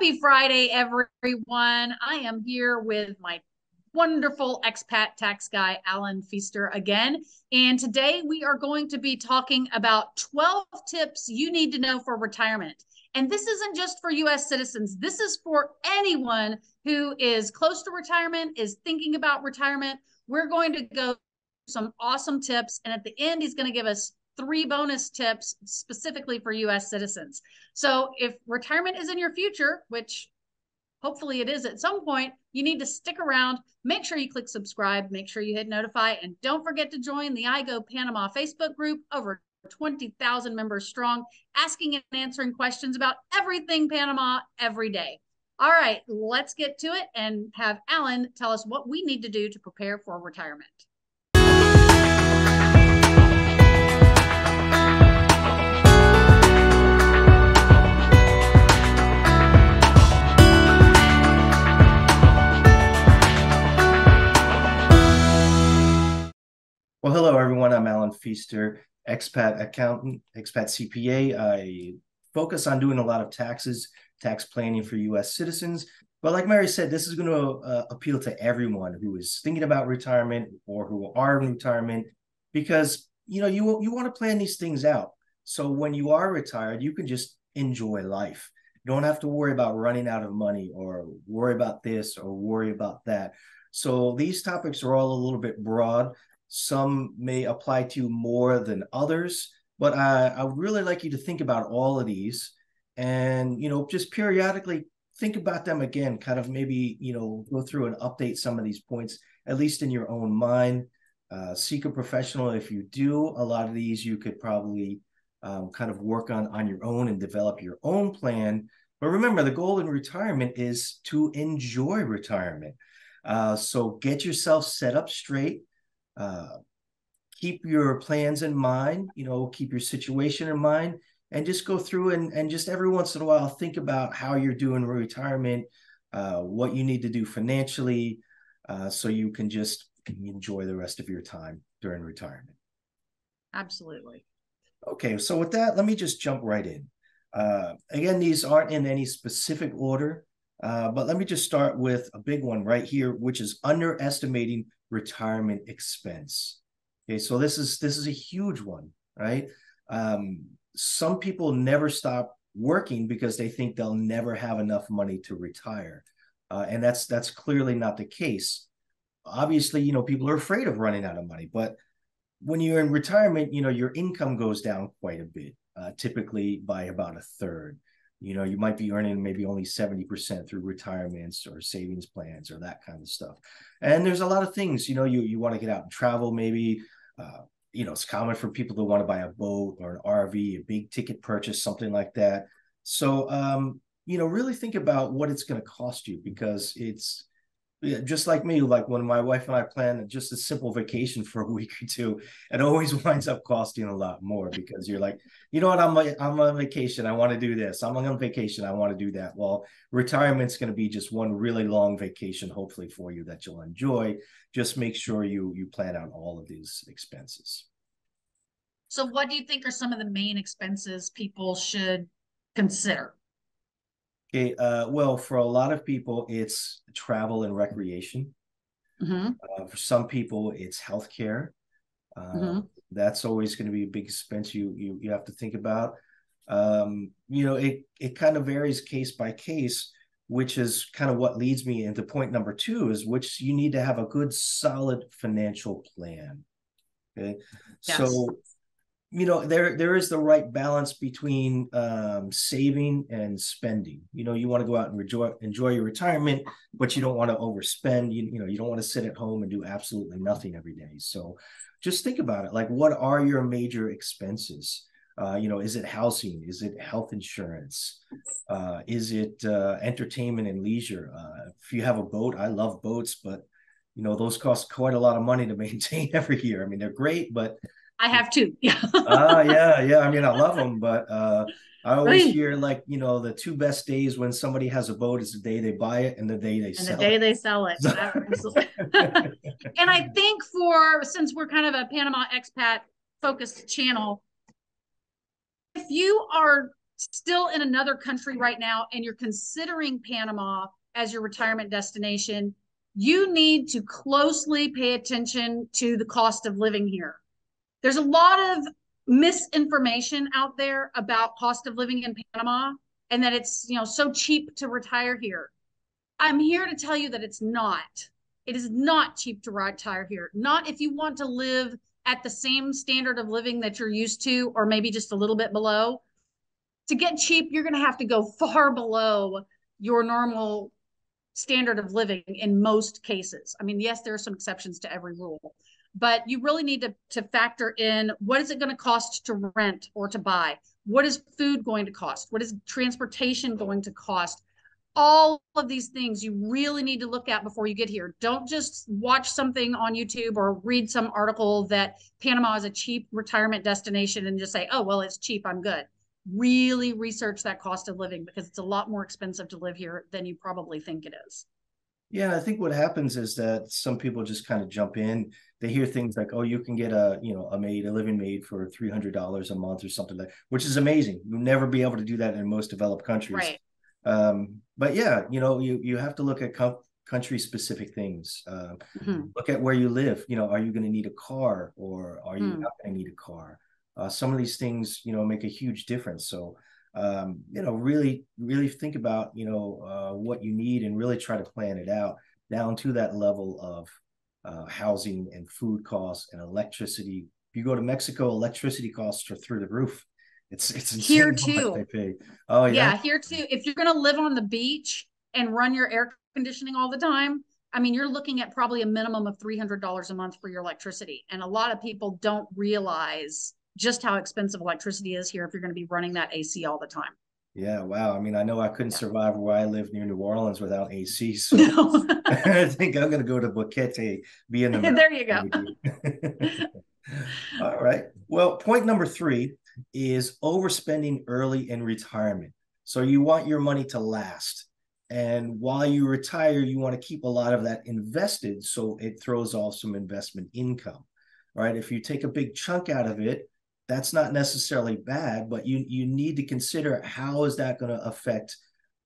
Happy Friday, everyone. I am here with my wonderful expat tax guy, Allen Pfeister, again. And today we are going to be talking about 12 tips you need to know for retirement. And this isn't just for US citizens, this is for anyone who is close to retirement, is thinking about retirement. We're going to go some awesome tips. And at the end, he's going to give us 3 bonus tips specifically for US citizens. So if retirement is in your future, which hopefully it is at some point, you need to stick around. Make sure you click subscribe, make sure you hit notify, and don't forget to join the IGO Panama Facebook group, over 20,000 members strong, asking and answering questions about everything Panama every day. All right, let's get to it and have Allen tell us what we need to do to prepare for retirement. Well, hello, everyone. I'm Allen Pfeister, expat accountant, expat CPA. I focus on doing a lot of taxes, tax planning for U.S. citizens. But like Mary said, this is going to appeal to everyone who is thinking about retirement or who are in retirement, because you want to plan these things out. So when you are retired, you can just enjoy life. You don't have to worry about running out of money or worry about this or worry about that. So these topics are all a little bit broad. Some may apply to you more than others, but I would really like you to think about all of these and, just periodically think about them again, kind of maybe, go through and update some of these points, at least in your own mind. Seek a professional. If you do, a lot of these you could probably kind of work on your own and develop your own plan. But remember, the goal in retirement is to enjoy retirement. So get yourself set up straight. Keep your plans in mind, keep your situation in mind, and just go through and just every once in a while think about how you're doing in retirement, what you need to do financially, so you can just enjoy the rest of your time during retirement. Absolutely. Okay, so with that, let me just jump right in. Again, these aren't in any specific order, but let me just start with a big one right here, which is underestimating retirement expense. Okay, so this is a huge one, right? Some people never stop working because they think they'll never have enough money to retire, and that's clearly not the case. Obviously, people are afraid of running out of money, but when you're in retirement, your income goes down quite a bit, typically by about a third. You might be earning maybe only 70% through retirements or savings plans or that kind of stuff. And there's a lot of things, you want to get out and travel, maybe, it's common for people to want to buy a boat or an RV, a big ticket purchase, something like that. So, really think about what it's going to cost you, because it's just like me, like when my wife and I plan just a simple vacation for a week or two, it always winds up costing a lot more, because you're like, what, I'm on vacation, I want to do this. I'm on vacation, I want to do that. Well, retirement's going to be just one really long vacation, hopefully for you, that you'll enjoy. Just make sure you plan out all of these expenses. So what do you think are some of the main expenses people should consider? Okay, well, for a lot of people, it's travel and recreation. Mm-hmm. For some people, it's healthcare. Mm-hmm. That's always going to be a big expense you have to think about. It kind of varies case by case, which is kind of what leads me into point number 2, is which you need to have a good, solid financial plan. Okay, Yes. So there is the right balance between saving and spending. You want to go out and enjoy your retirement, but you don't want to overspend. You don't want to sit at home and do absolutely nothing every day. So just think about it. Like, what are your major expenses? Is it housing? Is it health insurance? Is it entertainment and leisure? If you have a boat, I love boats, but those cost quite a lot of money to maintain every year. I mean, they're great, but I have 2. Yeah. Yeah. I mean, I love them, but I always hear, like, the 2 best days when somebody has a boat is the day they buy it and the day they sell it. And the day they sell it. Absolutely. And I think since we're kind of a Panama expat focused channel, if you are still in another country right now and you're considering Panama as your retirement destination, you need to closely pay attention to the cost of living here. There's a lot of misinformation out there about cost of living in Panama and that it's, so cheap to retire here. I'm here to tell you that it's not. It is not cheap to retire here. Not if you want to live at the same standard of living that you're used to, or maybe just a little bit below. To get cheap, you're going to have to go far below your normal standard of living in most cases. I mean, yes, there are some exceptions to every rule, but you really need to factor in what is it going to cost to rent or to buy? What is food going to cost? What is transportation going to cost? All of these things you really need to look at before you get here. Don't just watch something on YouTube or read some article that Panama is a cheap retirement destination and just say, oh, well, it's cheap, I'm good. Really research that cost of living because it's a lot more expensive to live here than you probably think it is. Yeah, I think what happens is that some people just kind of jump in. They hear things like, "Oh, you can get a living maid for $300 a month or something like," which is amazing. You'll never be able to do that in most developed countries. Right. But yeah, you have to look at country specific things. Look at where you live. Are you going to need a car or are you not going to need a car? Some of these things, make a huge difference. So, really, really think about, what you need and really try to plan it out down to that level of housing and food costs and electricity. If you go to Mexico, electricity costs are through the roof. It's insane here how much too. they pay. Oh yeah. Yeah, here too. If you're going to live on the beach and run your air conditioning all the time, I mean, you're looking at probably a minimum of $300 a month for your electricity. And a lot of people don't realize just how expensive electricity is here if you're going to be running that AC all the time. Yeah, wow. I mean, I know I couldn't survive where I live near New Orleans without AC. So No. I think I'm going to go to Boquete, be in the mountains. There you go. All right. Well, point number 3 is overspending early in retirement. So you want your money to last. And while you retire, you want to keep a lot of that invested so it throws off some investment income, right? If you take a big chunk out of it, that's not necessarily bad, but you need to consider how is that going to affect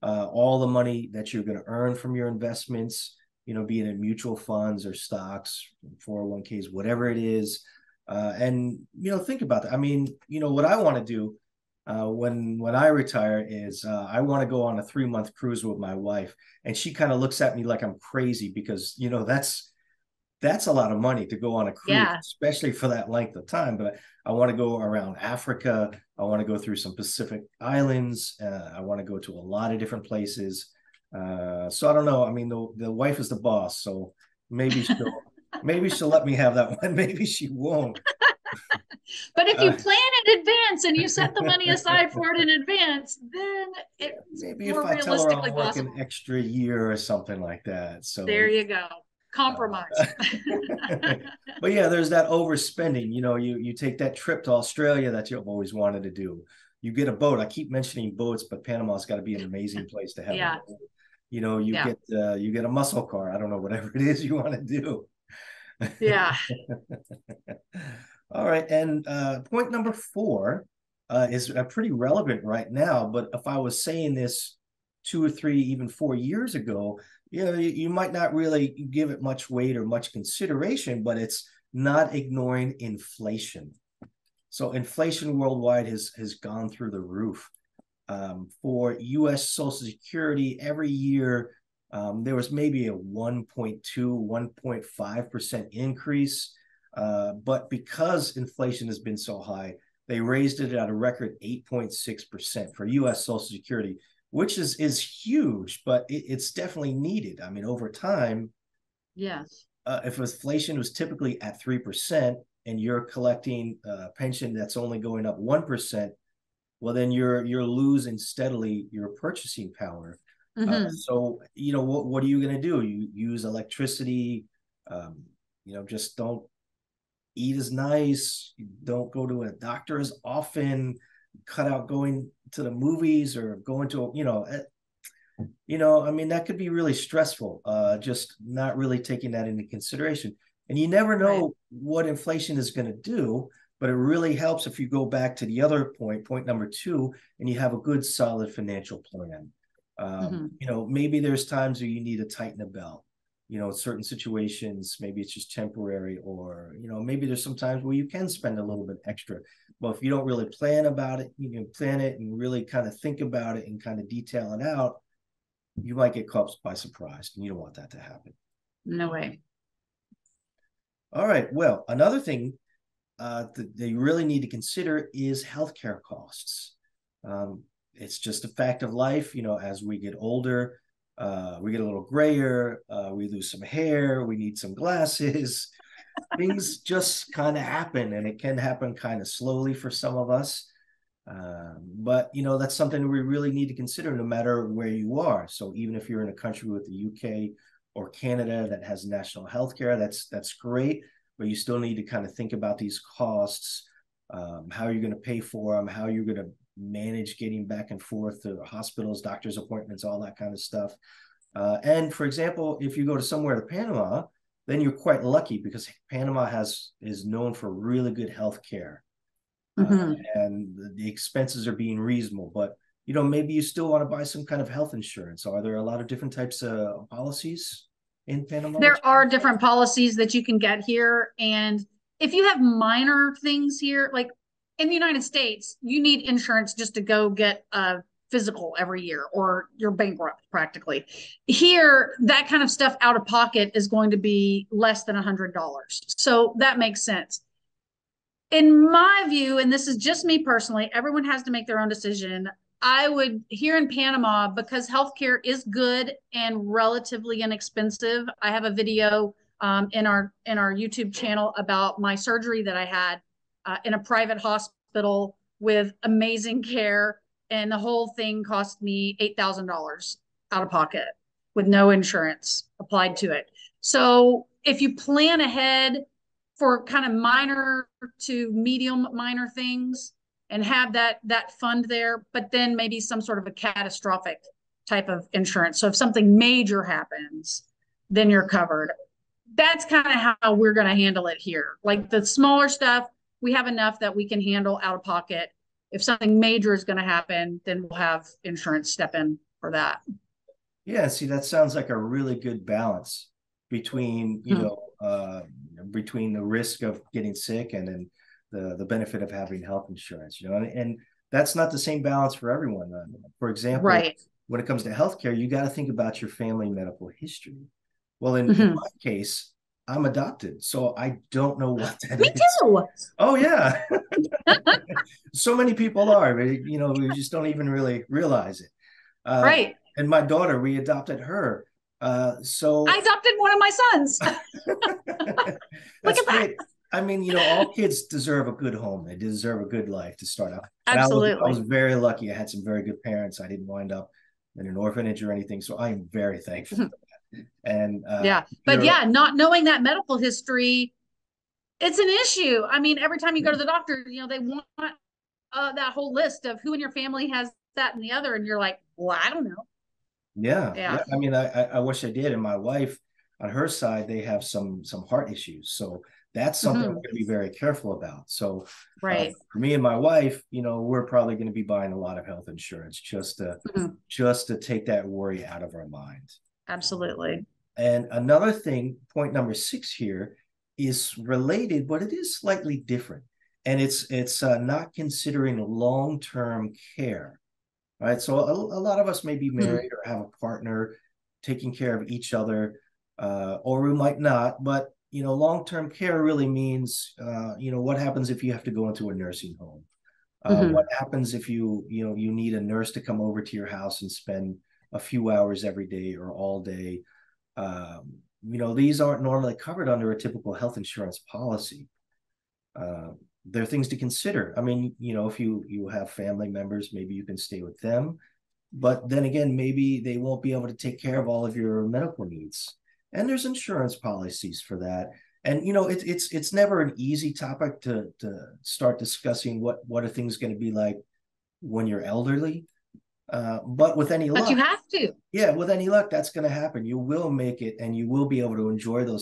all the money that you're going to earn from your investments, be it in mutual funds or stocks, 401ks, whatever it is. And, think about that. I mean, what I want to do when I retire is I want to go on a 3-month cruise with my wife. And she kind of looks at me like I'm crazy because, that's a lot of money to go on a cruise, especially for that length of time. But I want to go around Africa. I want to go through some Pacific islands. I want to go to a lot of different places. So I don't know. I mean, the wife is the boss, so maybe she'll let me have that one. Maybe she won't. But if you plan in advance and you set the money aside for it in advance, then it's maybe more if I tell her realistically I'll work possible. an extra year or something like that. So there you go. Compromise. But yeah, there's that overspending. You take that trip to Australia that you've always wanted to do. You get a boat. I keep mentioning boats, but Panama's got to be an amazing place to have a boat. You get a muscle car. I don't know, whatever it is you want to do. Yeah. All right. And point number 4 is pretty relevant right now. But if I was saying this 2 or 3, even 4 years ago, you might not really give it much weight or much consideration, but it's not ignoring inflation. So inflation worldwide has gone through the roof. For U.S. Social Security, every year there was maybe a 1.2, 1.5% increase. But because inflation has been so high, they raised it at a record 8.6% for U.S. Social Security, which is huge, but it's definitely needed. I mean, over time, yes, if inflation was typically at 3% and you're collecting a pension that's only going up 1%, well, then you're losing steadily your purchasing power. So, what are you going to do? You use electricity, just don't eat as nice, don't go to a doctor as often, cut out going to the movies or going to, I mean, that could be really stressful, just not really taking that into consideration. And you never know what inflation is going to do. But it really helps if you go back to the other point number two, and you have a good, solid financial plan. Maybe there's times where you need to tighten a belt. Certain situations, maybe it's just temporary, or, maybe there's some times where you can spend a little bit extra. Well, if you don't really plan about it, plan it and really kind of think about it and kind of detail it out, you might get caught by surprise, and you don't want that to happen. No way. All right. Well, another thing that you really need to consider is healthcare costs. It's just a fact of life. As we get older, we get a little grayer, we lose some hair, we need some glasses. Things just kind of happen, and it can happen kind of slowly for some of us. But that's something we really need to consider no matter where you are. So even if you're in a country with the UK or Canada that has national health care, that's great, but you still need to kind of think about these costs, how you're going to pay for them, how you're going to manage getting back and forth to hospitals, doctor's appointments, all that kind of stuff. And for example, if you go to somewhere to Panama, then you're quite lucky, because Panama is known for really good health care. And the expenses are being reasonable, but maybe you still want to buy some kind of health insurance. Are there a lot of different types of policies in Panama? There are different policies that you can get here. And if you have minor things here, like in the United States, you need insurance just to go get a physical every year, or you're bankrupt practically. Here, that kind of stuff out of pocket is going to be less than $100. So that makes sense. In my view, and this is just me personally, everyone has to make their own decision. I would, here in Panama, because healthcare is good and relatively inexpensive. I have a video in our YouTube channel about my surgery that I had in a private hospital with amazing care, and the whole thing cost me $8,000 out of pocket with no insurance applied to it. So if you plan ahead for kind of minor to medium minor things and have that fund there, but then maybe some sort of a catastrophic type of insurance. So if something major happens, then you're covered. That's kind of how we're going to handle it here. Like the smaller stuff, we have enough that we can handle out of pocket. If something major is going to happen, then we'll have insurance step in for that. Yeah, see, that sounds like a really good balance between, between the risk of getting sick and then the benefit of having health insurance, and that's not the same balance for everyone. For example, right. When it comes to healthcare, you got to think about your family medical history. Well, in my case, I'm adopted, so I don't know what that Me is. too. Oh yeah. So many people are, we just don't even really realize it. Right. And my daughter, we adopted her. So I adopted one of my sons. That's great. I mean, all kids deserve a good home. They deserve a good life to start out. Absolutely. I was very lucky. I had some very good parents. I didn't wind up in an orphanage or anything. So I am very thankful for that. And not knowing that medical history, it's an issue. I mean, every time you go to the doctor, they want that whole list of who in your family has that and the other. And you're like, well, I don't know. Yeah. I mean, I wish I did. And my wife, on her side, they have some heart issues. So that's something we're going to be very careful about. So right. For me and my wife, we're probably going to be buying a lot of health insurance just to take that worry out of our minds. Absolutely. And another thing, point number 6 here, is related, but it is slightly different. And it's not considering long-term care, right? So a lot of us may be married or have a partner taking care of each other, or we might not. But long-term care really means what happens if you have to go into a nursing home? What happens if you need a nurse to come over to your house and spend a few hours every day or all day? These aren't normally covered under a typical health insurance policy. There are things to consider. I mean, if you have family members, maybe you can stay with them. But then again, maybe they won't be able to take care of all of your medical needs. And there's insurance policies for that. And it's never an easy topic to start discussing what are things going to be like when you're elderly. But with any luck, you have to. Yeah, with any luck, that's going to happen. You will make it, and you will be able to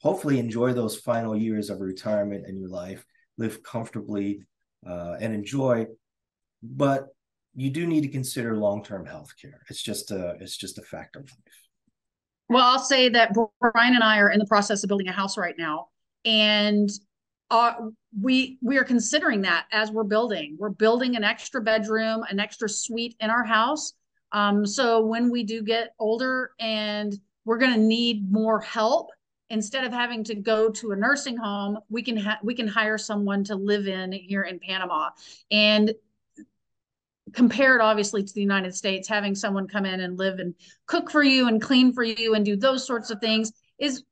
hopefully enjoy those final years of retirement in your life. live comfortably, and enjoy. But you do need to consider long-term health care. It's just a fact of life. Well, I'll say that Brian and I are in the process of building a house right now, and uh, we are considering that as we're building. We're building an extra bedroom, an extra suite in our house. So when we do get older and we're going to need more help, instead of having to go to a nursing home, we can hire someone to live in here in Panama. And compared obviously to the United States, having someone come in and live and cook for you and clean for you and do those sorts of things is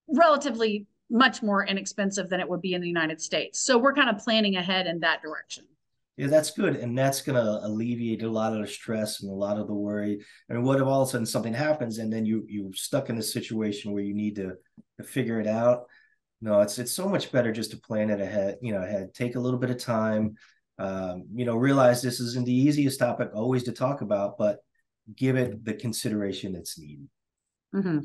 relatively much more inexpensive than it would be in the United States. So we're kind of planning ahead in that direction. Yeah, that's good. And that's going to alleviate a lot of the stress and a lot of the worry. I mean, what if all of a sudden something happens and then you're stuck in a situation where you need to figure it out? No, it's so much better just to plan it ahead, take a little bit of time, realize this isn't the easiest topic always to talk about, but give it the consideration that's needed. Mm-hmm.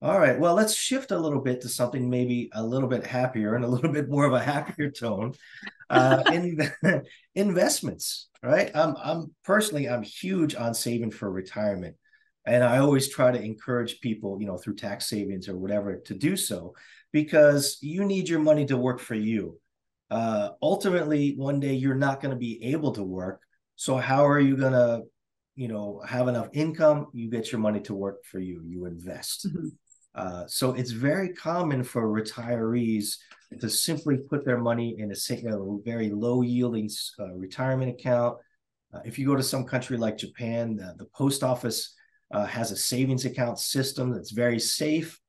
All right. Well, let's shift a little bit to something maybe a little bit happier and a little bit more of a happier tone. In investments, right? I'm personally, I'm huge on saving for retirement. And I always try to encourage people, through tax savings or whatever to do so, because you need your money to work for you. Ultimately, one day you're not going to be able to work. So how are you going to, have enough income? You get your money to work for you. You invest. Mm-hmm. So it's very common for retirees to simply put their money in a very low yielding retirement account. If you go to some country like Japan, the post office has a savings account system that's very safe,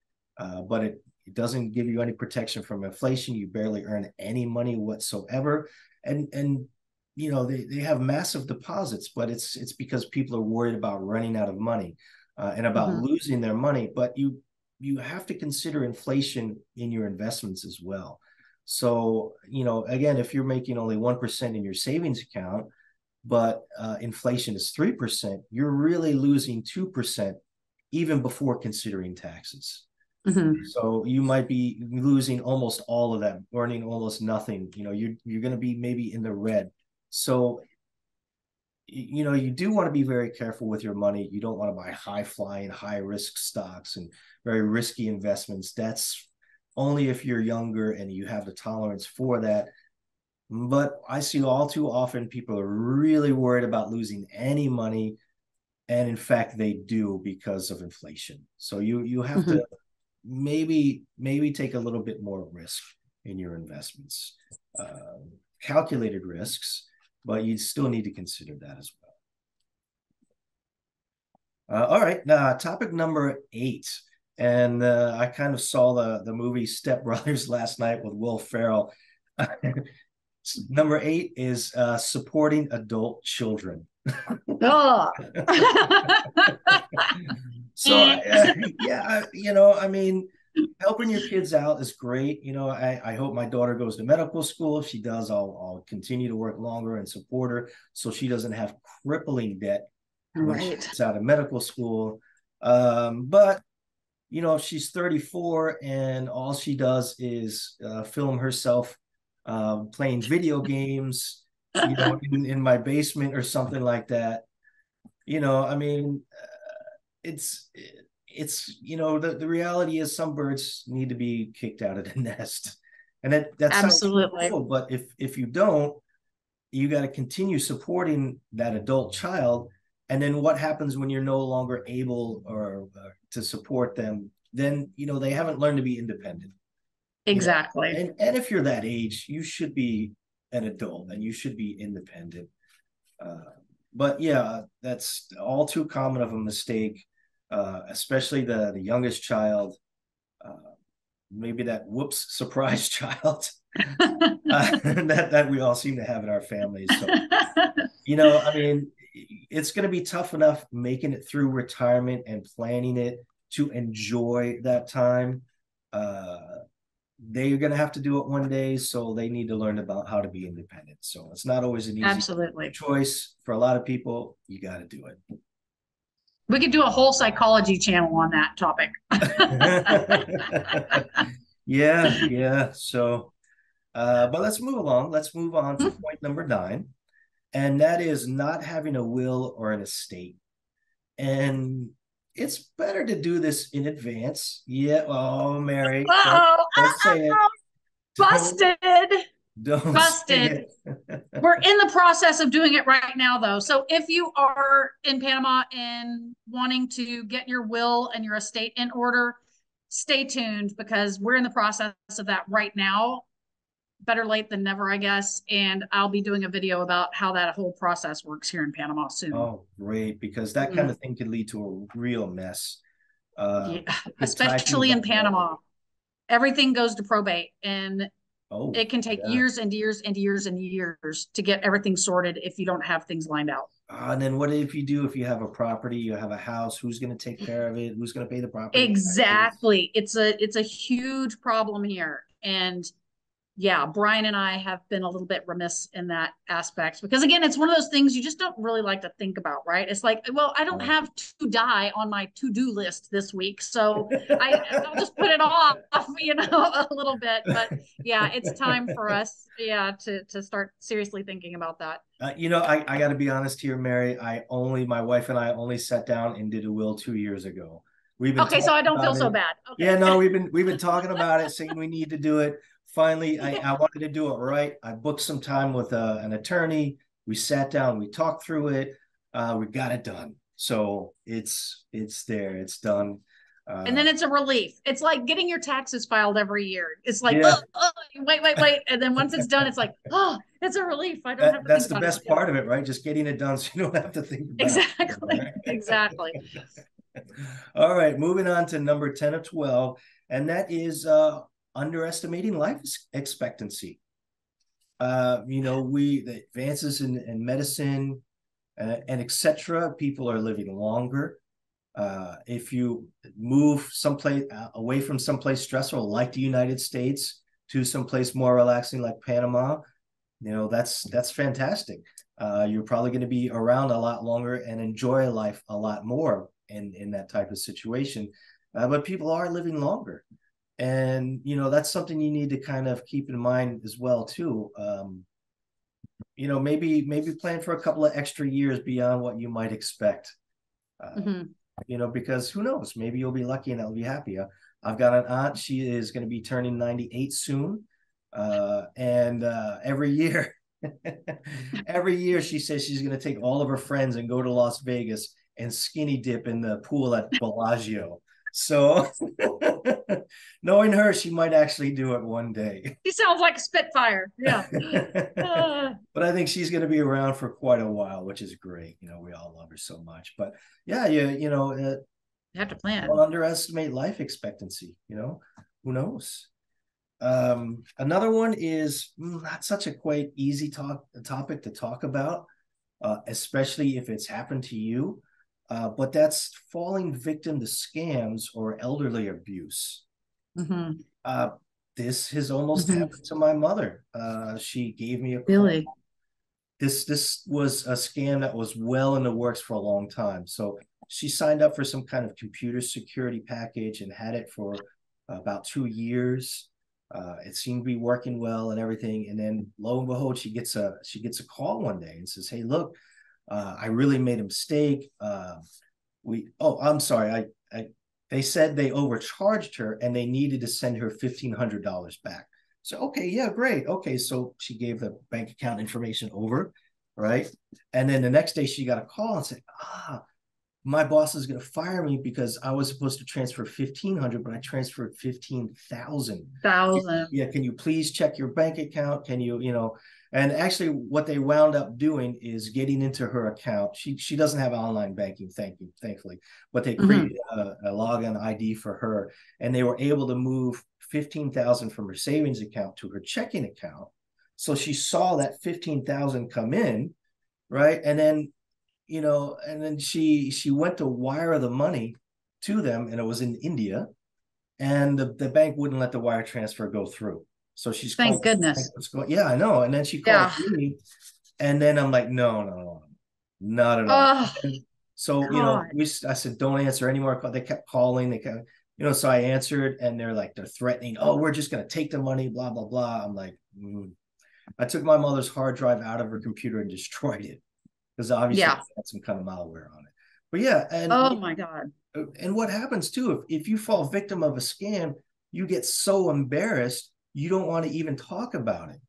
but it doesn't give you any protection from inflation. You barely earn any money whatsoever. And they have massive deposits, but it's because people are worried about running out of money and about mm-hmm. losing their money. But you have to consider inflation in your investments as well. So, again, if you're making only 1% in your savings account, but inflation is 3%, you're really losing 2% even before considering taxes. Mm-hmm. So you might be losing almost all of that, earning almost nothing. You're going to be maybe in the red. So, you do want to be very careful with your money. You don't want to buy high flying, high risk stocks and very risky investments. That's only if you're younger and you have the tolerance for that. But I see all too often people are really worried about losing any money. And in fact, they do because of inflation. So you have mm-hmm. to maybe take a little bit more risk in your investments, calculated risks, but you still need to consider that as well. All right, now topic number 8. And I kind of saw the movie Step Brothers last night with Will Ferrell. Number 8 is supporting adult children. Oh. So, I mean, helping your kids out is great. I hope my daughter goes to medical school. If she does, I'll continue to work longer and support her so she doesn't have crippling debt when she's out of medical school. But if she's 34 and all she does is film herself playing video games, in my basement or something like that, I mean, it's the reality is some birds need to be kicked out of the nest, and that absolutely sounds cool, but if you don't, you got to continue supporting that adult child. And then what happens when you're no longer able or to support them? Then they haven't learned to be independent. Exactly. And if you're that age, you should be an adult and you should be independent. But yeah, that's all too common of a mistake, especially the youngest child, maybe that whoops surprise child that we all seem to have in our families. So, I mean, it's going to be tough enough making it through retirement and planning it to enjoy that time. They're going to have to do it one day, so they need to learn about how to be independent. So it's not always an easy choice for a lot of people. You got to do it. We could do a whole psychology channel on that topic. Yeah. So But let's move along. Let's move on to point number 9, and that is not having a will or an estate. And it's better to do this in advance. Yeah. Oh, Mary, Uh-oh, don't say it. Don't, busted. don't say Busted. it. We're in the process of doing it right now, though. So if you are in Panama and wanting to get your will and your estate in order, stay tuned because we're in the process of that right now. Better late than never, I guess. And I'll be doing a video about how that whole process works here in Panama soon. Oh, great, because that kind of thing could lead to a real mess. Yeah, Could tie things especially in up more. Panama. Everything goes to probate and Oh, it can take yeah. years and years and years and years to get everything sorted if you don't have things lined out. And then what if you have a property, you have a house, who's going to take care of it? Who's going to pay the property taxes? Exactly. It's a huge problem here. And yeah, Brian and I have been a little bit remiss in that aspect because again, it's one of those things you just don't really like to think about, right? It's like, well, I don't have to die on my to-do list this week, so I'll just put it off, a little bit. But yeah, it's time for us, yeah, to start seriously thinking about that. I got to be honest here, Mary. My wife and I only sat down and did a will 2 years ago. We've been Okay, so talking I don't feel about so it. bad. Yeah, Okay. no, we've been talking about it, saying we need to do it. Finally, I wanted to do it right. I booked some time with an attorney. We sat down, we talked through it. We got it done. So it's there, it's done. And then it's a relief. It's like getting your taxes filed every year. It's like, Yeah, oh, wait. And then once it's done, it's like, oh, it's a relief. I don't have to that's think the about it. best part of it, right? Just getting it done so you don't have to think about Exactly. it. Exactly. All right, moving on to number 10 or 12, and that is underestimating life expectancy. The advances in medicine and etc. People are living longer. If you move someplace away from someplace stressful like the United States to someplace more relaxing like Panama, that's fantastic. You're probably going to be around a lot longer and enjoy life a lot more in that type of situation. But people are living longer, and that's something you need to kind of keep in mind as well too. Maybe plan for a couple of extra years beyond what you might expect. Because who knows? Maybe you'll be lucky and I'll be happy. I've got an aunt. She is going to be turning 98 soon. And every year she says she's going to take all of her friends and go to Las Vegas and skinny dip in the pool at Bellagio. So knowing her, she might actually do it one day. He sounds like a Spitfire. Yeah. But I think she's going to be around for quite a while, which is great. We all love her so much. But yeah, you have to plan. Don't underestimate life expectancy. Who knows? Another one is not such a quite easy topic to talk about, especially if it's happened to you. But that's falling victim to scams or elderly abuse. This has almost happened to my mother. She gave me a call. Really? This was a scam that was well in the works for a long time. So she signed up for some kind of computer security package and had it for about 2 years. It seemed to be working well and everything. And then lo and behold, she gets a call one day and says, "Hey, look, I really made a mistake. I'm sorry. They said they overcharged her and they needed to send her $1,500 back." So, okay, yeah, great. Okay, so she gave the bank account information over, right? And then the next day she got a call and said, my boss is going to fire me because I was supposed to transfer 1,500, but I transferred 15,000. Yeah, can you please check your bank account? Can you, and actually what they wound up doing is getting into her account. She doesn't have online banking, thankfully, but they created a login ID for her, and they were able to move 15,000 from her savings account to her checking account. So she saw that 15,000 come in, right? And then she went to wire the money to them, and it was in India, and the bank wouldn't let the wire transfer go through. So she's Thank goodness. Yeah, I know. And then she called me, and then I'm like, no, not at all. So I said, don't answer any more. They kept calling. So I answered, and they're threatening, oh, we're just going to take the money, blah, blah, blah. I'm like, I took my mother's hard drive out of her computer and destroyed it because obviously Yeah. it had some kind of malware on it. But yeah, Oh my God. and what happens too, if you fall victim of a scam, you get so embarrassed, you don't want to even talk about it,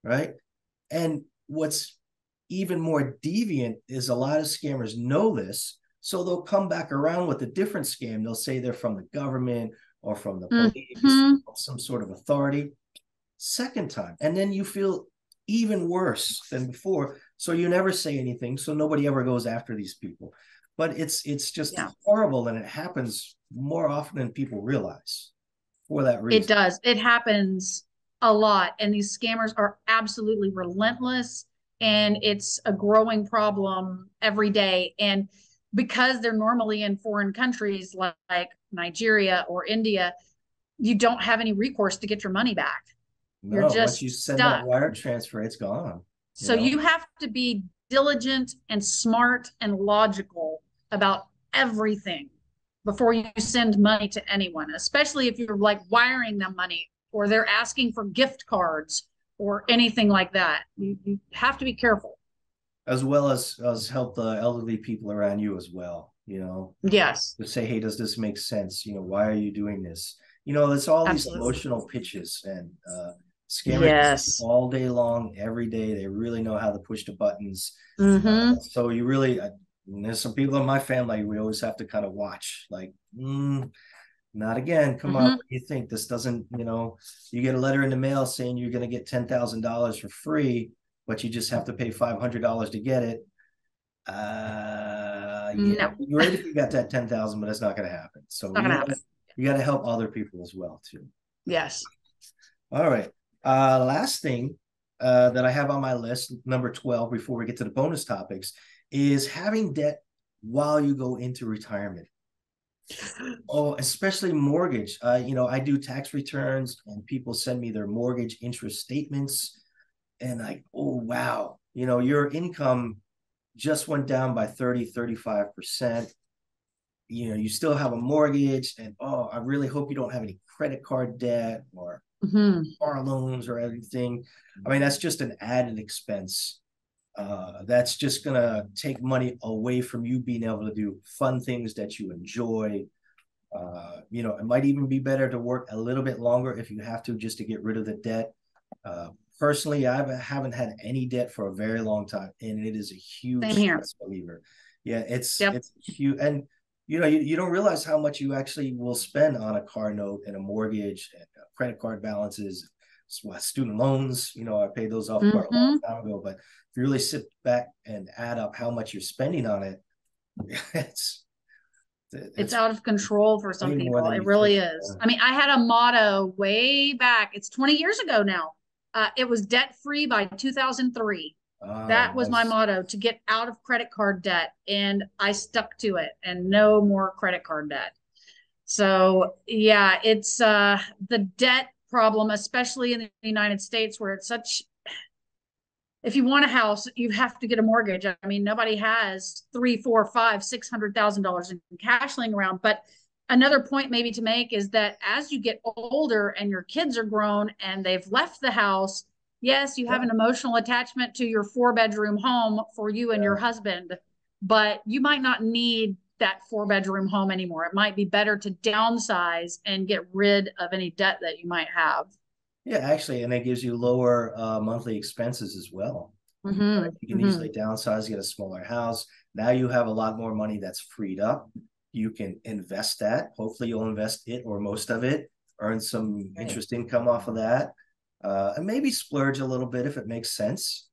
right? And what's even more deviant is a lot of scammers know this, so they'll come back around with a different scam. They'll say they're from the government or from the police, Mm-hmm. some sort of authority. Second time, and then you feel even worse than before, so you never say anything, so nobody ever goes after these people. But it's just horrible, and it happens more often than people realize for that It reason. does. It happens a lot. And these scammers are absolutely relentless. And it's a growing problem every day. And because they're normally in foreign countries like Nigeria or India, you don't have any recourse to get your money back. You're No, once you just send that stuck. wire transfer, it's gone. So you have to be diligent and smart and logical about everything before you send money to anyone, especially if you're like wiring them money or they're asking for gift cards or anything like that. You have to be careful. As well as help the elderly people around you as well. Yes, To say, hey, does this make sense? Why are you doing this? It's all these absolutely. emotional pitches, and scammers Yes. all day long, every day. They really know how to push the buttons. Mm-hmm. So you really, there's some people in my family, we always have to kind of watch, like, not again. Come on, Mm-hmm. what do you think? This doesn't, you get a letter in the mail saying you're going to get $10,000 for free, but you just have to pay $500 to get it. Yeah, No, great if you got that 10,000, but it's not going to happen. So not gonna happen. you got to help other people as well too. Yes. All right. Last thing that I have on my list, number 12, before we get to the bonus topics, is having debt while you go into retirement. Oh, especially mortgage. I do tax returns, and people send me their mortgage interest statements, and like, oh wow, your income just went down by 35%. You still have a mortgage, and oh, I really hope you don't have any credit card debt or Mm-hmm. car loans or anything. I mean, that's just an added expense. That's just gonna take money away from you being able to do fun things that you enjoy. It might even be better to work a little bit longer if you have to, just to get rid of the debt. Personally, I haven't had any debt for a very long time, and it is a huge Same here. stress reliever. Yeah, it's Yep. it's huge, and you don't realize how much you actually will spend on a car note and a mortgage and credit card balances, student loans. I paid those off quite a long Mm-hmm. time ago, but if you really sit back and add up how much you're spending on it, it's It's it's out of control for way some more people. than It you think. really is. I mean, I had a motto way back. It's 20 years ago now. It was debt free by 2003. Oh, That was my nice. motto, to get out of credit card debt. And I stuck to it, and no more credit card debt. So yeah, it's the debt problem, especially in the United States, where it's such, if you want a house, you have to get a mortgage. I mean, nobody has three, four, five, $600,000 in cash laying around. But another point maybe to make is that as you get older and your kids are grown and they've left the house, yes, you have Yeah, an emotional attachment to your 4-bedroom home for you and your yeah. husband, but you might not need that 4-bedroom home anymore. It might be better to downsize and get rid of any debt that you might have. Yeah, actually, and it gives you lower monthly expenses as well. Right? Mm-hmm. You can Mm-hmm. easily downsize, get a smaller house. Now you have a lot more money that's freed up. You can invest that. Hopefully, you'll invest it or most of it, earn some Right. interest income off of that, and maybe splurge a little bit if it makes sense,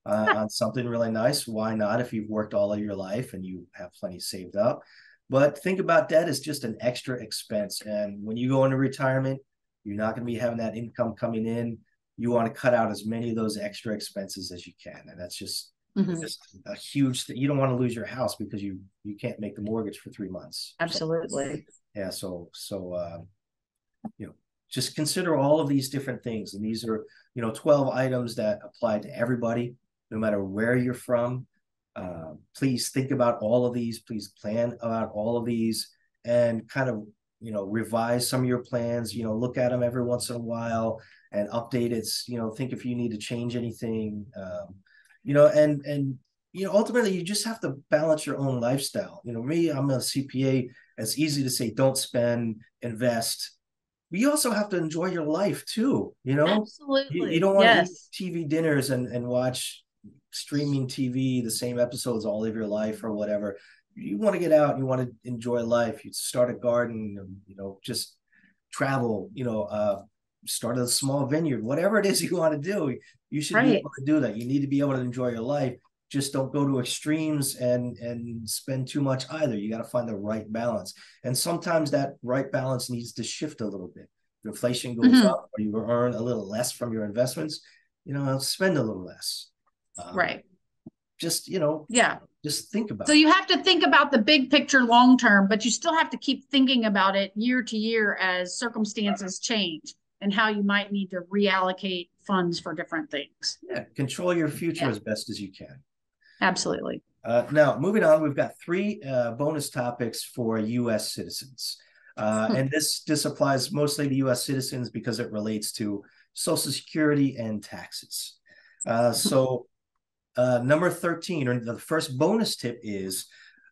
on something really nice. Why not if you've worked all of your life and you have plenty saved up? But think about that as just an extra expense. And when you go into retirement, you're not going to be having that income coming in. You want to cut out as many of those extra expenses as you can, and that's Mm-hmm. just a huge thing. You don't want to lose your house because you can't make the mortgage for 3 months. So Absolutely. yeah, you know, just consider all of these different things, and these are 12 items that apply to everybody, no matter where you're from. Please think about all of these. Please plan about all of these, and kind of revise some of your plans, look at them every once in a while and update it, think if you need to change anything, and ultimately you just have to balance your own lifestyle. Me, I'm a CPA. It's easy to say, don't spend, invest. But you also have to enjoy your life too. You Absolutely. don't want to eat Yes. TV dinners and watch streaming TV, the same episodes all of your life or whatever. You want to get out, you want to enjoy life. You start a garden, just travel, start a small vineyard, whatever it is you want to do. You should be Right. able to do that. You need to be able to enjoy your life. Just don't go to extremes and spend too much either. You got to find the right balance. And sometimes that right balance needs to shift a little bit. If inflation goes Hmm. up or you earn a little less from your investments, spend a little less. Right. Just, Yeah. just think So about it. you have to think about the big picture long term, but you still have to keep thinking about it year to year as circumstances change and how you might need to reallocate funds for different things. Yeah, control your future Yeah, as best as you can. absolutely. Now, moving on, we've got three bonus topics for U.S. citizens. And this applies mostly to U.S. citizens because it relates to Social Security and taxes. So number 13, or the first bonus tip, is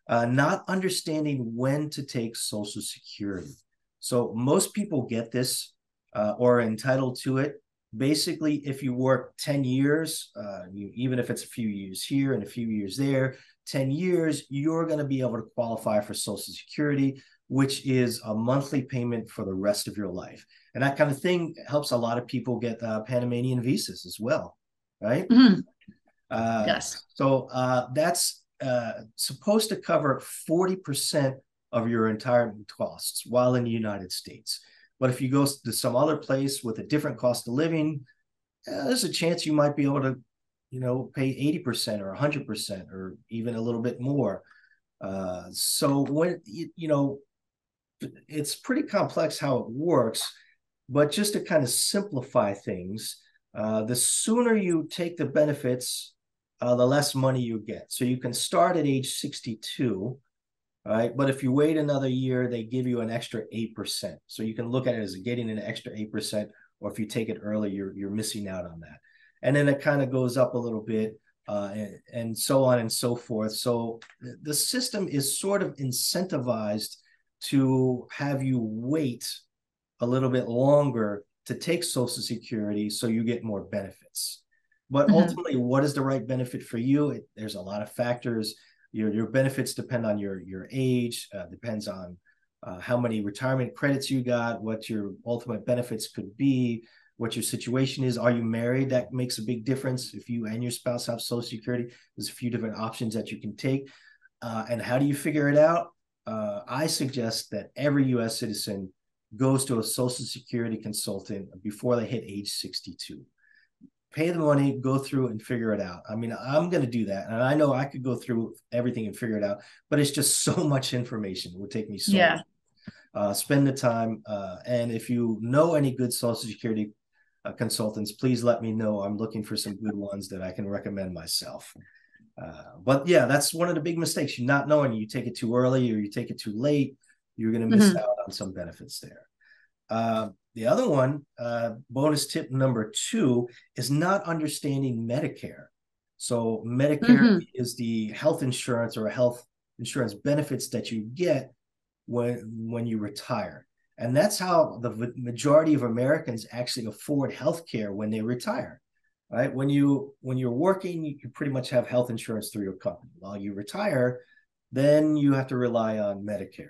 not understanding when to take Social Security. So most people get this or are entitled to it. Basically, if you work 10 years, even if it's a few years here and a few years there, 10 years, you're going to be able to qualify for Social Security, which is a monthly payment for the rest of your life. And that kind of thing helps a lot of people get Panamanian visas as well, right? Mhm. Uh, Yes. so that's supposed to cover 40% of your retirement costs while in the United States. But if you go to some other place with a different cost of living, there's a chance you might be able to, pay 80% or 100% or even a little bit more. So when, it's pretty complex how it works, but just to kind of simplify things, the sooner you take the benefits, the less money you get. So you can start at age 62, right? But if you wait another year, they give you an extra 8%. So you can look at it as getting an extra 8%, or if you take it early, you're missing out on that. And then it kind of goes up a little bit, and so on and so forth. So the system is sort of incentivized to have you wait a little bit longer to take Social Security so you get more benefits. But Mhm. ultimately, what is the right benefit for you? There's a lot of factors. Your benefits depend on your age, depends on how many retirement credits you got, what your ultimate benefits could be, what your situation is. Are you married? That makes a big difference. If you and your spouse have Social Security, there's a few different options that you can take. And how do you figure it out? I suggest that every U.S. citizen goes to a Social Security consultant before they hit age 62. Pay the money, go through and figure it out. I mean, I'm going to do that. And I know I could go through everything and figure it out, but it's just so much information. It would take me so long. Yeah. Spend the time. And if you know any good Social Security consultants, please let me know. I'm looking for some good ones that I can recommend myself. But yeah, that's one of the big mistakes. You not knowing, you take it too early or you take it too late, you're going to miss Mhm. out on some benefits there. The other one, bonus tip number 2, is not understanding Medicare. So Medicare Mhm. is the health insurance or health insurance benefits that you get when you retire. And that's how the majority of Americans actually afford health care when they retire. Right? When you're working, you pretty much have health insurance through your company. While you retire, then you have to rely on Medicare.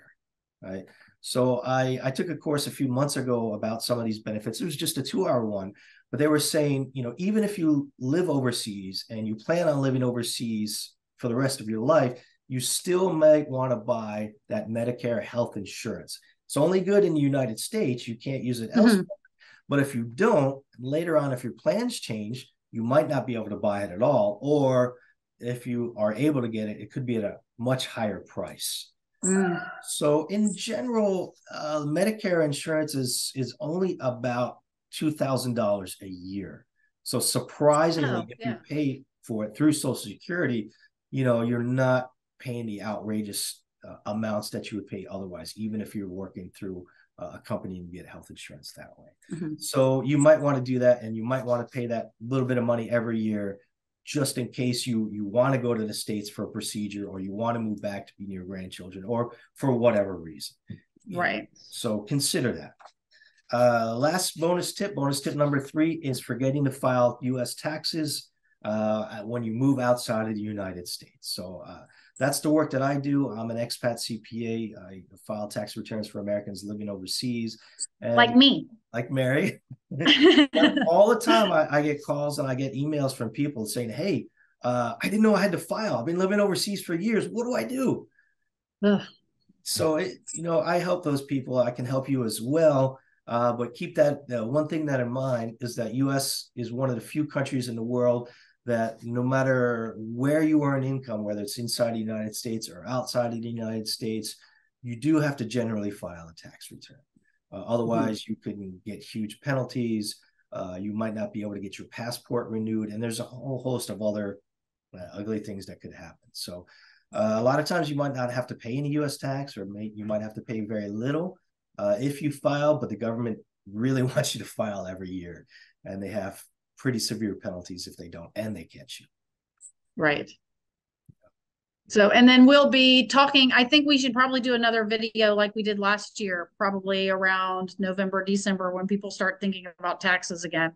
Right? So I took a course a few months ago about some of these benefits. It was just a 2-hour one, but they were saying, even if you live overseas and you plan on living overseas for the rest of your life, you still might want to buy that Medicare health insurance. It's only good in the United States. You can't use it elsewhere. Mhm. But if you don't, later on, if your plans change, you might not be able to buy it at all. Or if you are able to get it, it could be at a much higher price. Mm. So in general, Medicare insurance is only about $2,000 a year. So surprisingly, Oh, if you yeah. pay for it through Social Security, you're not paying the outrageous amounts that you would pay otherwise, even if you're working through a company and you get health insurance that way. Mm-hmm. So you might want to do that, and you might want to pay that little bit of money every year just in case you want to go to the States for a procedure, or you want to move back to be near your grandchildren, or for whatever reason. Right. So consider that. Last bonus tip number 3 is forgetting to file U.S. taxes when you move outside of the United States. So that's the work that I do. I'm an expat CPA. I file tax returns for Americans living overseas. And like me. Like Mary. All the time I get calls and I get emails from people saying, hey, I didn't know I had to file. I've been living overseas for years. What do I do? Ugh. So, I help those people. I can help you as well. But keep that one thing that in mind is that U.S. is one of the few countries in the world that no matter where you earn income, whether it's inside the United States or outside of the United States, you do have to generally file a tax return. Otherwise, you can get huge penalties. You might not be able to get your passport renewed. And there's a whole host of other ugly things that could happen. So a lot of times you might not have to pay any U.S. tax, or you might have to pay very little if you file, but the government really wants you to file every year. And they have pretty severe penalties if they don't, and they catch you. Right. So, and then we'll be talking, I think we should probably do another video like we did last year, probably around November, December, when people start thinking about taxes again.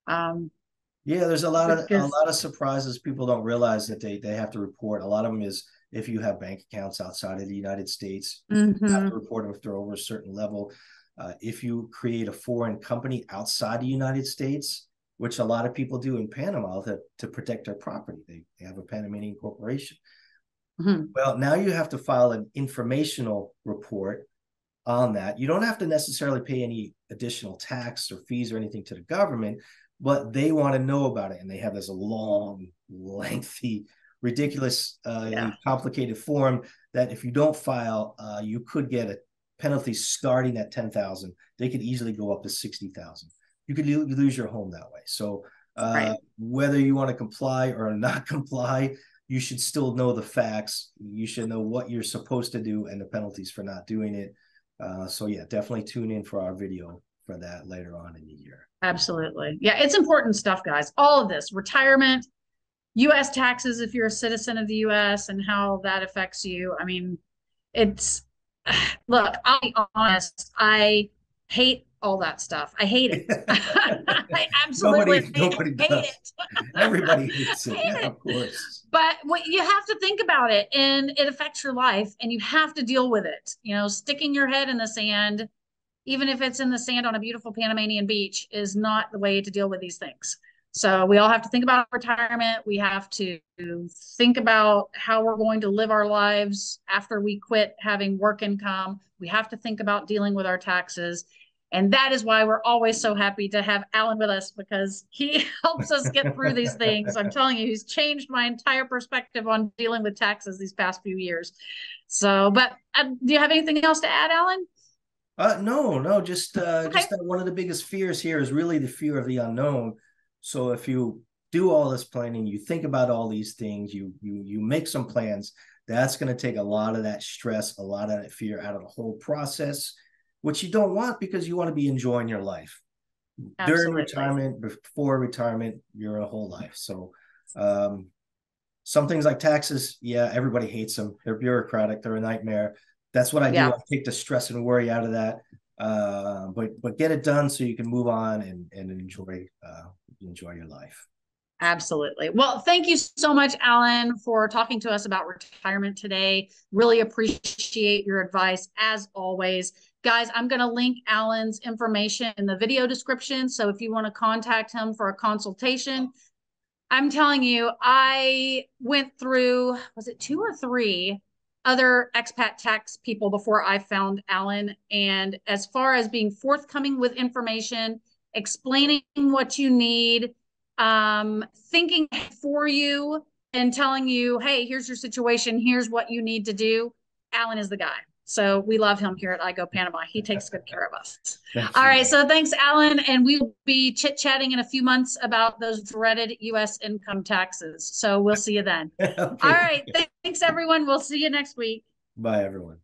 Yeah, there's a lot of surprises. People don't realize that they have to report. A lot of them is if you have bank accounts outside of the United States, you have to report them if they're over a certain level. If you create a foreign company outside the United States, which a lot of people do in Panama to protect their property. They have a Panamanian corporation. Mm-hmm. Well, now you have to file an informational report on that. You don't have to necessarily pay any additional tax or fees or anything to the government, but they want to know about it. And they have this long, lengthy, ridiculous, complicated form that if you don't file, you could get a penalty starting at $10,000. They could easily go up to $60,000. You could lose your home that way. So whether you want to comply or not comply, you should still know the facts. You should know what you're supposed to do and the penalties for not doing it. So yeah, definitely tune in for our video for that later on in the year. Absolutely. Yeah, it's important stuff, guys. All of this, retirement, U.S. taxes if you're a citizen of the U.S. and how that affects you. I mean, look, I'll be honest, I hate all that stuff. I hate it. I absolutely nobody hate it. Everybody hates it. Yeah, of course. But you have to think about it, and it affects your life, and you have to deal with it. Sticking your head in the sand, even if it's in the sand on a beautiful Panamanian beach, is not the way to deal with these things. So we all have to think about retirement. We have to think about how we're going to live our lives after we quit having work income. We have to think about dealing with our taxes. And that is why we're always so happy to have Allen with us, because he helps us get through these things. I'm telling you, he's changed my entire perspective on dealing with taxes these past few years. So, but do you have anything else to add, Allen? No, just that one of the biggest fears here is really the fear of the unknown. So if you do all this planning, you think about all these things, you make some plans, that's going to take a lot of that stress, a lot of that fear out of the whole process, which you don't want, because you want to be enjoying your life. Absolutely. During retirement, before retirement, your whole life. So some things like taxes, yeah, everybody hates them. They're bureaucratic. They're a nightmare. That's what I do. I take the stress and worry out of that. But get it done so you can move on and enjoy your life. Absolutely. Well, thank you so much, Allen, for talking to us about retirement today. Really appreciate your advice as always. Guys, I'm going to link Allen's information in the video description. So if you want to contact him for a consultation, I'm telling you, I went through, was it 2 or 3 other expat tax people before I found Allen. And as far as being forthcoming with information, explaining what you need, thinking for you and telling you, hey, here's your situation, here's what you need to do, Allen is the guy. So we love him here at I Go Panama. He takes good care of us. All right. So thanks, Allen. And we will be chit-chatting in a few months about those dreaded U.S. income taxes. So we'll see you then. Okay. All right. Thanks, everyone. We'll see you next week. Bye, everyone.